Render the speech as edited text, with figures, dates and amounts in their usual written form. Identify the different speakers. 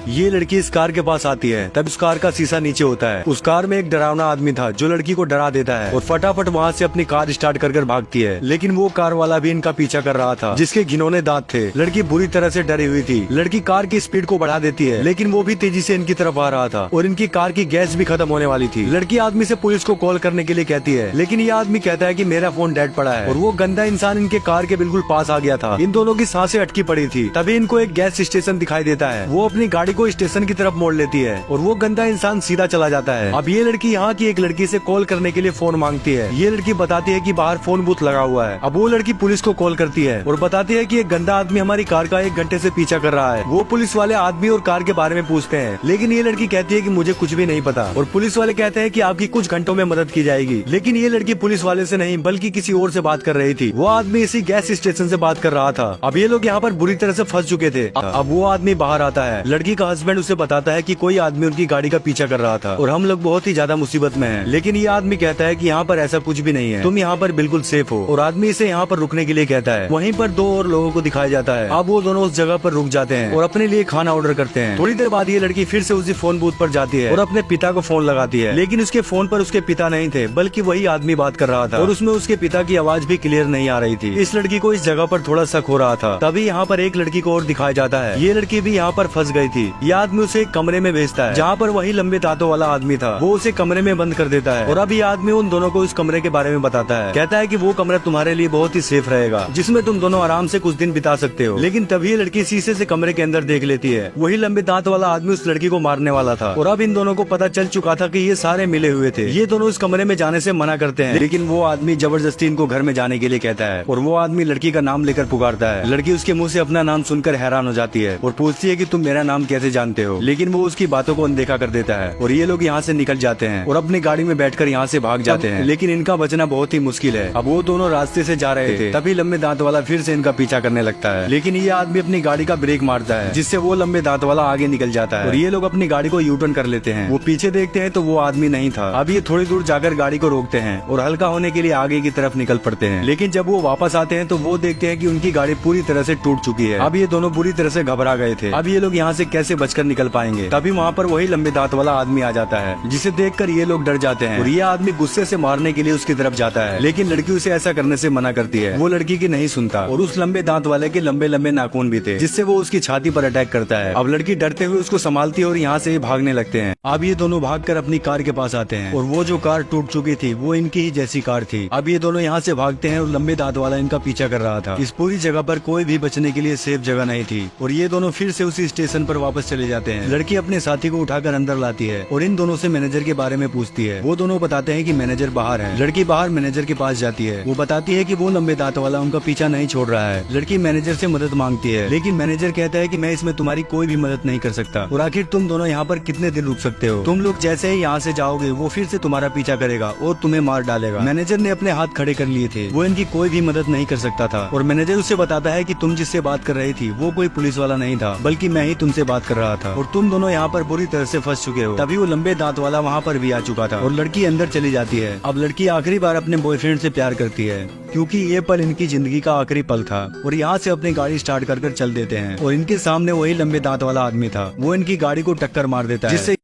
Speaker 1: ये लड़की इस कार के पास आती है, तब उस कार का शीशा नीचे होता है। उस कार में एक डरावना आदमी था जो लड़की को डरा देता है और फटाफट वहाँ से अपनी कार स्टार्ट कर भागती है। लेकिन वो कार वाला भी इनका पीछा कर रहा था जिसके घिनौने दांत थे। लड़की बुरी तरह से डरी हुई थी। लड़की कार की स्पीड को बढ़ा देती है, लेकिन वो भी तेजी से इनकी तरफ आ रहा था और इनकी कार की गैस भी खत्म होने वाली थी। लड़की आदमी से पुलिस को कॉल करने के लिए कहती है, लेकिन ये आदमी कहता है कि मेरा फोन डेड पड़ा है और वो गंदा इंसान इनके कार के बिल्कुल पास आ गया था। इन दोनों की सांसें अटकी पड़ी थी। तभी इनको एक गैस स्टेशन दिखाई देता है। वो अपनी गाड़ी को स्टेशन की तरफ मोड़ लेती है और वो गंदा इंसान सीधा चला जाता है। अब ये लड़की यहाँ की एक लड़की से कॉल करने के लिए फोन मांगती है। ये लड़की बताती है कि बाहर फोन बूथ लगा हुआ है। अब वो लड़की पुलिस को कॉल करती है और बताती है कि एक गंदा आदमी हमारी कार का 1 घंटे से पीछा कर रहा है। वो पुलिस वाले आदमी और कार के बारे में पूछते हैं, लेकिन ये लड़की कहती है कि मुझे कुछ भी नहीं पता। और पुलिस वाले कहते हैं कि आपकी कुछ घंटों में मदद की जाएगी। लेकिन ये लड़की पुलिस वाले से नहीं बल्कि किसी और से बात कर रही थी। वो आदमी इसी गैस स्टेशन से बात कर रहा था। अब ये लोग यहाँ पर बुरी तरह से फंस चुके थे। अब वो आदमी बाहर आता है। लड़की का हस्बैंड उसे बताता है कि कोई आदमी उनकी गाड़ी का पीछा कर रहा था और हम लोग बहुत ही ज्यादा मुसीबत में हैं। लेकिन ये आदमी कहता है कि यहाँ पर ऐसा कुछ भी नहीं है, तुम यहाँ पर बिल्कुल सेफ हो। और आदमी इसे यहाँ पर रुकने के लिए कहता है। वहीं पर 2 और लोगों को दिखाया जाता है। अब वो दोनों उस जगह पर रुक जाते हैं और अपने लिए खाना ऑर्डर करते हैं। थोड़ी देर बाद ये लड़की फिर से उसी फोन बूथ पर जाती है और अपने पिता को फोन लगाती है। लेकिन उसके फोन पर उसके पिता नहीं थे बल्कि वही आदमी बात कर रहा था और उसमें उसके पिता की आवाज भी क्लियर नहीं आ रही थी। इस लड़की को इस जगह पर थोड़ा शक हो रहा था। तभी यहाँ पर एक लड़की को और दिखाया जाता है। ये लड़की भी यहाँ पर फंस गई थी। ये आदमी उसे एक कमरे में भेजता है जहाँ पर वही लंबे दांतों वाला आदमी था। वो उसे कमरे में बंद कर देता है और अब ये आदमी उन दोनों को इस कमरे के बारे में बताता है। कहता है कि वो कमरा तुम्हारे लिए बहुत ही सेफ रहेगा, जिसमें तुम दोनों आराम से कुछ दिन बिता सकते हो। लेकिन तभी ये लड़की शीशे से कमरे के अंदर देख लेती है। वही लंबे दांत वाला आदमी उस लड़की को मारने वाला था और अब इन दोनों को पता चल चुका था कि ये सारे मिले हुए थे। ये दोनों इस कमरे में जाने से मना करते हैं, लेकिन वो आदमी जबरदस्ती इनको घर में जाने के लिए कहता है और वो आदमी लड़की का नाम लेकर पुकारता है। लड़की उसके मुंह से अपना नाम सुनकर हैरान हो जाती है और पूछती है कि तुम मेरा नाम कैसे जानते हो, लेकिन वो उसकी बातों को अनदेखा कर देता है और ये लोग यहाँ से निकल जाते हैं और अपनी गाड़ी में बैठकर यहाँ से भाग जाते हैं। लेकिन इनका बचना बहुत ही मुश्किल है। अब वो दोनों रास्ते से जा रहे थे, तभी लंबे दांत वाला फिर से इनका पीछा करने लगता है। लेकिन ये आदमी अपनी गाड़ी का ब्रेक मारता है, जिससे वो लंबे दांत वाला आगे निकल जाता है और ये लोग अपनी गाड़ी को यू टर्न कर लेते हैं। वो पीछे देखते हैं तो वो आदमी नहीं था। अब ये थोड़ी दूर जाकर गाड़ी को रोकते हैं और हल्का होने के लिए आगे की तरफ निकल पड़ते हैं। लेकिन जब वो वापस आते हैं तो वो देखते हैं कि उनकी गाड़ी पूरी तरह से टूट चुकी है। अब ये दोनों बुरी तरह से घबरा गए थे। अब ये लोग यहाँ से कैसे बचकर निकल पाएंगे। तभी वहाँ पर वही लंबे दांत वाला आदमी आ जाता है, जिसे देखकर ये लोग डर जाते हैं और ये आदमी गुस्से से मारने के लिए उसकी तरफ जाता है। लेकिन लड़की उसे ऐसा करने से मना करती है। वो लड़की की नहीं सुनता और उस लंबे दांत वाले के लंबे लंबे नाखून भी थे, जिससे वो उसकी छाती पर अटैक करता है। अब लड़की डरते हुए उसको संभालती है और यहाँ से भागने लगते हैं। अब ये दोनों भागकर अपनी कार के पास आते हैं और वो जो कार टूट चुकी थी वो इनकी ही जैसी कार थी। अब ये दोनों यहाँ से भागते हैं और लंबे दांत वाला इनका पीछा कर रहा था। इस पूरी जगह पर कोई भी बचने के लिए सेफ जगह नहीं थी और ये दोनों फिर से उसी स्टेशन पर वापस चले जाते हैं। लड़की अपने साथी को उठाकर अंदर लाती है और इन दोनों से मैनेजर के बारे में पूछती है। वो दोनों बताते हैं कि मैनेजर बाहर है। लड़की बाहर मैनेजर के पास जाती है। वो बताती है कि वो लंबे दांत वाला उनका पीछा नहीं छोड़ रहा है। लड़की मैनेजर से मदद मांगती है, लेकिन मैनेजर कहता है कि मैं इसमें तुम्हारी कोई भी मदद नहीं कर सकता और आखिर तुम दोनों यहाँ पर कितने दिन रुक सकते हो। तुम लोग जैसे ही यहाँ से जाओगे वो फिर से तुम्हारा पीछा करेगा और तुम्हें मार डालेगा। मैनेजर ने अपने हाथ खड़े कर लिए थे। वो इनकी कोई भी मदद नहीं कर सकता था और मैनेजर उससे बताता है कि तुम जिससे बात कर रही थी वो कोई पुलिस वाला नहीं था बल्कि मैं ही तुमसे बात कर रहा था और तुम दोनों यहाँ पर बुरी तरह से फंस चुके हो। तभी वो लंबे दांत वाला वहाँ पर भी आ चुका था और लड़की अंदर चली जाती है। अब लड़की आखिरी बार अपने बॉयफ्रेंड से प्यार करती है क्योंकि ये पल इनकी जिंदगी का आखिरी पल था और यहाँ से अपनी गाड़ी स्टार्ट कर चल देते हैं और इनके सामने वही लंबे दांत वाला आदमी था। वो इनकी गाड़ी को टक्कर मार देता है, जिससे